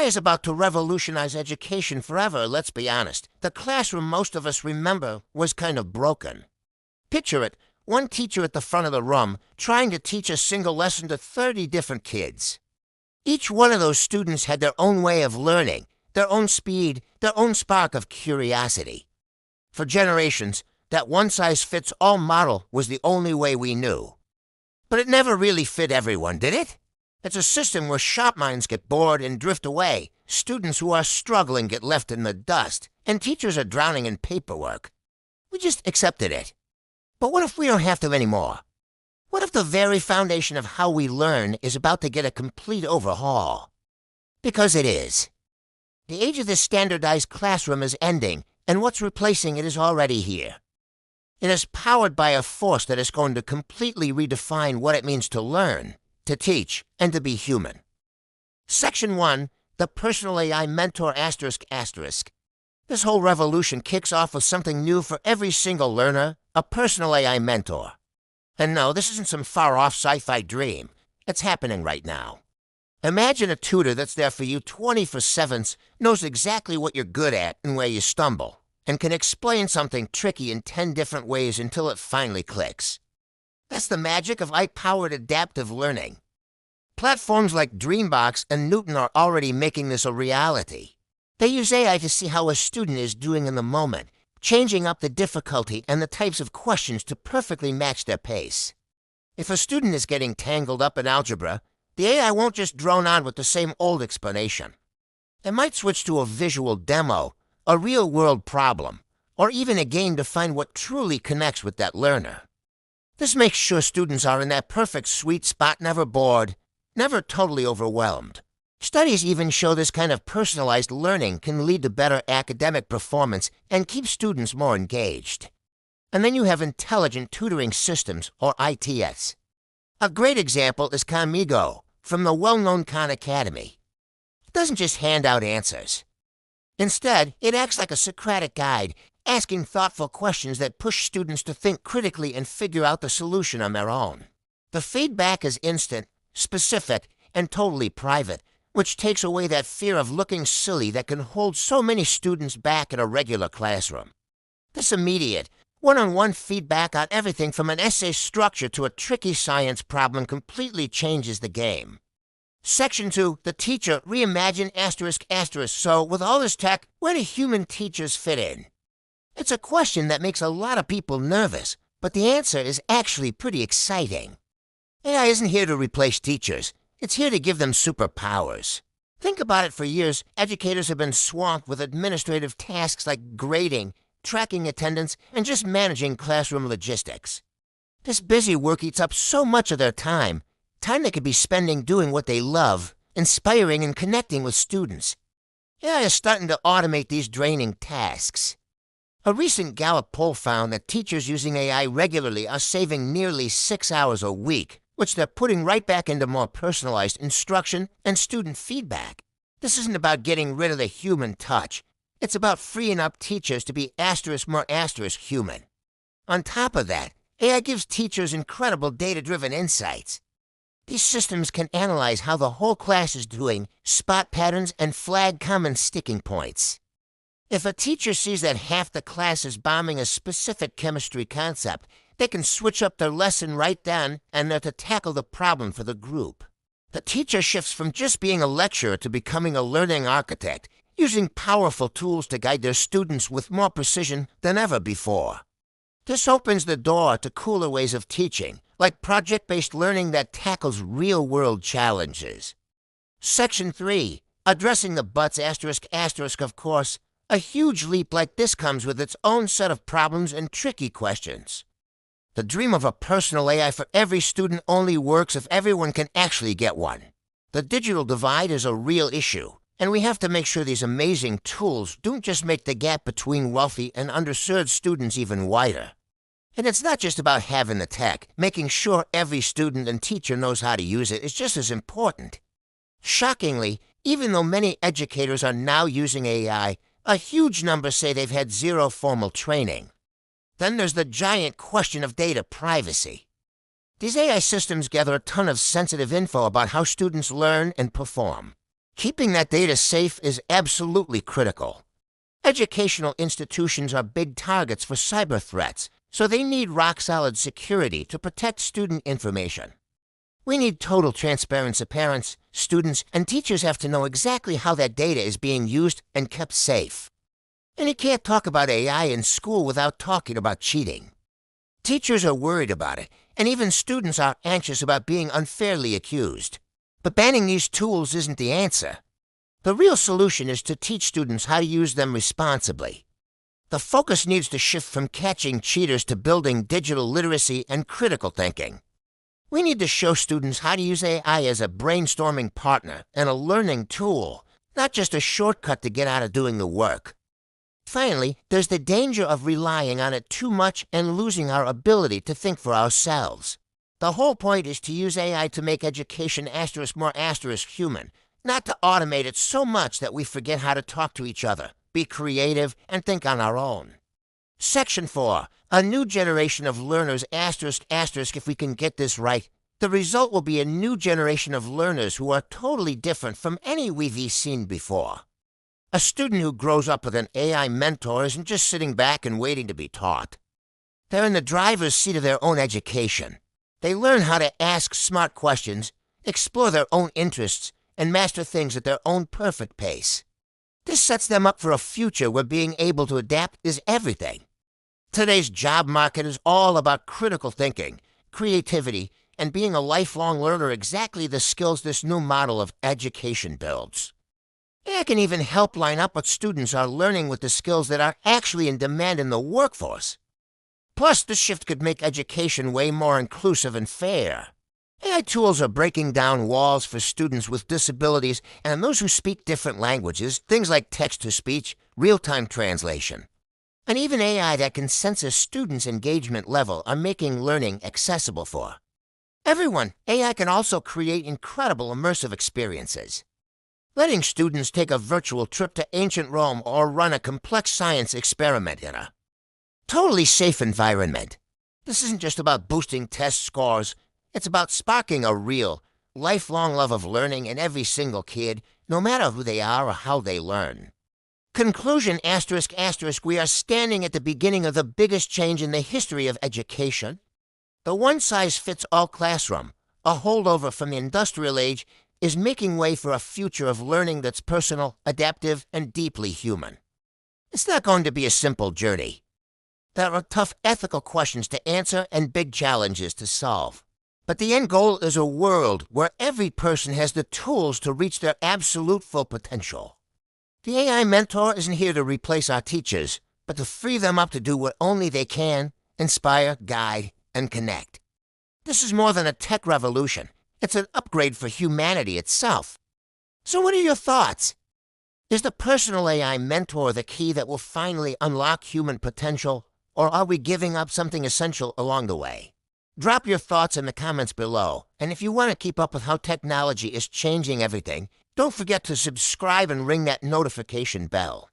AI is about to revolutionize education forever, let's be honest. The classroom most of us remember was kind of broken. Picture it, one teacher at the front of the room trying to teach a single lesson to 30 different kids. Each one of those students had their own way of learning, their own speed, their own spark of curiosity. For generations, that one-size-fits-all model was the only way we knew. But it never really fit everyone, did it? It's a system where sharp minds get bored and drift away, students who are struggling get left in the dust, and teachers are drowning in paperwork. We just accepted it. But what if we don't have to anymore? What if the very foundation of how we learn is about to get a complete overhaul? Because it is. The age of the standardized classroom is ending, and what's replacing it is already here. It is powered by a force that is going to completely redefine what it means to learn, to teach, and to be human. Section 1, the Personal AI Mentor ***. This whole revolution kicks off with something new for every single learner, a personal AI mentor. And no, this isn't some far-off sci-fi dream. It's happening right now. Imagine a tutor that's there for you 24/7, knows exactly what you're good at and where you stumble, and can explain something tricky in 10 different ways until it finally clicks. That's the magic of AI-powered adaptive learning. Platforms like Dreambox and Newton are already making this a reality. They use AI to see how a student is doing in the moment, changing up the difficulty and the types of questions to perfectly match their pace. If a student is getting tangled up in algebra, the AI won't just drone on with the same old explanation. It might switch to a visual demo, a real-world problem, or even a game to find what truly connects with that learner. This makes sure students are in that perfect sweet spot, never bored, never totally overwhelmed. Studies even show this kind of personalized learning can lead to better academic performance and keep students more engaged. And then you have intelligent tutoring systems, or ITS. A great example is Kamigo from the well-known Khan Academy. It doesn't just hand out answers. Instead, it acts like a Socratic guide, asking thoughtful questions that push students to think critically and figure out the solution on their own. The feedback is instant, specific, and totally private, which takes away that fear of looking silly that can hold so many students back in a regular classroom. This immediate, one-on-one feedback on everything from an essay structure to a tricky science problem completely changes the game. Section 2, the teacher reimagine ***. So, with all this tech, where do human teachers fit in? It's a question that makes a lot of people nervous, but the answer is actually pretty exciting. AI isn't here to replace teachers. It's here to give them superpowers. Think about it. For years, educators have been swamped with administrative tasks like grading, tracking attendance, and just managing classroom logistics. This busy work eats up so much of their time they could be spending doing what they love, inspiring and connecting with students. AI is starting to automate these draining tasks. A recent Gallup poll found that teachers using AI regularly are saving nearly 6 hours a week, which they're putting right back into more personalized instruction and student feedback. This isn't about getting rid of the human touch. It's about freeing up teachers to be more human. On top of that, AI gives teachers incredible data-driven insights. These systems can analyze how the whole class is doing, spot patterns, and flag common sticking points. If a teacher sees that half the class is bombing a specific chemistry concept, they can switch up their lesson right then and they're to tackle the problem for the group. The teacher shifts from just being a lecturer to becoming a learning architect, using powerful tools to guide their students with more precision than ever before. This opens the door to cooler ways of teaching, like project-based learning that tackles real-world challenges. Section 3, addressing the buts ***, of course. A huge leap like this comes with its own set of problems and tricky questions. The dream of a personal AI for every student only works if everyone can actually get one. The digital divide is a real issue, and we have to make sure these amazing tools don't just make the gap between wealthy and underserved students even wider. And it's not just about having the tech. Making sure every student and teacher knows how to use it is just as important. Shockingly, even though many educators are now using AI, a huge number say they've had zero formal training. Then there's the giant question of data privacy. These AI systems gather a ton of sensitive info about how students learn and perform. Keeping that data safe is absolutely critical. Educational institutions are big targets for cyber threats, so they need rock-solid security to protect student information. We need total transparency. Parents, students, and teachers have to know exactly how that data is being used and kept safe. And you can't talk about AI in school without talking about cheating. Teachers are worried about it, and even students are anxious about being unfairly accused. But banning these tools isn't the answer. The real solution is to teach students how to use them responsibly. The focus needs to shift from catching cheaters to building digital literacy and critical thinking. We need to show students how to use AI as a brainstorming partner and a learning tool, not just a shortcut to get out of doing the work. Finally, there's the danger of relying on it too much and losing our ability to think for ourselves. The whole point is to use AI to make education more human, not to automate it so much that we forget how to talk to each other, be creative, and think on our own. Section 4. A new generation of learners if we can get this right. The result will be a new generation of learners who are totally different from any we've seen before. A student who grows up with an AI mentor isn't just sitting back and waiting to be taught. They're in the driver's seat of their own education. They learn how to ask smart questions, explore their own interests, and master things at their own perfect pace. This sets them up for a future where being able to adapt is everything. Today's job market is all about critical thinking, creativity, and being a lifelong learner, exactly the skills this new model of education builds. It can even help line up what students are learning with the skills that are actually in demand in the workforce. Plus, the shift could make education way more inclusive and fair. AI tools are breaking down walls for students with disabilities and those who speak different languages, things like text-to-speech, real-time translation. And even AI that can sense a student's engagement level are making learning accessible for everyone. AI can also create incredible immersive experiences. Letting students take a virtual trip to ancient Rome or run a complex science experiment in a totally safe environment. This isn't just about boosting test scores. It's about sparking a real, lifelong love of learning in every single kid, no matter who they are or how they learn. Conclusion, we are standing at the beginning of the biggest change in the history of education. The one-size-fits-all classroom, a holdover from the industrial age, is making way for a future of learning that's personal, adaptive, and deeply human. It's not going to be a simple journey. There are tough ethical questions to answer and big challenges to solve. But the end goal is a world where every person has the tools to reach their absolute full potential. The AI mentor isn't here to replace our teachers, but to free them up to do what only they can: inspire, guide, and connect. This is more than a tech revolution. It's an upgrade for humanity itself. So what are your thoughts? Is the personal AI mentor the key that will finally unlock human potential, or are we giving up something essential along the way? Drop your thoughts in the comments below, and if you want to keep up with how technology is changing everything, don't forget to subscribe and ring that notification bell.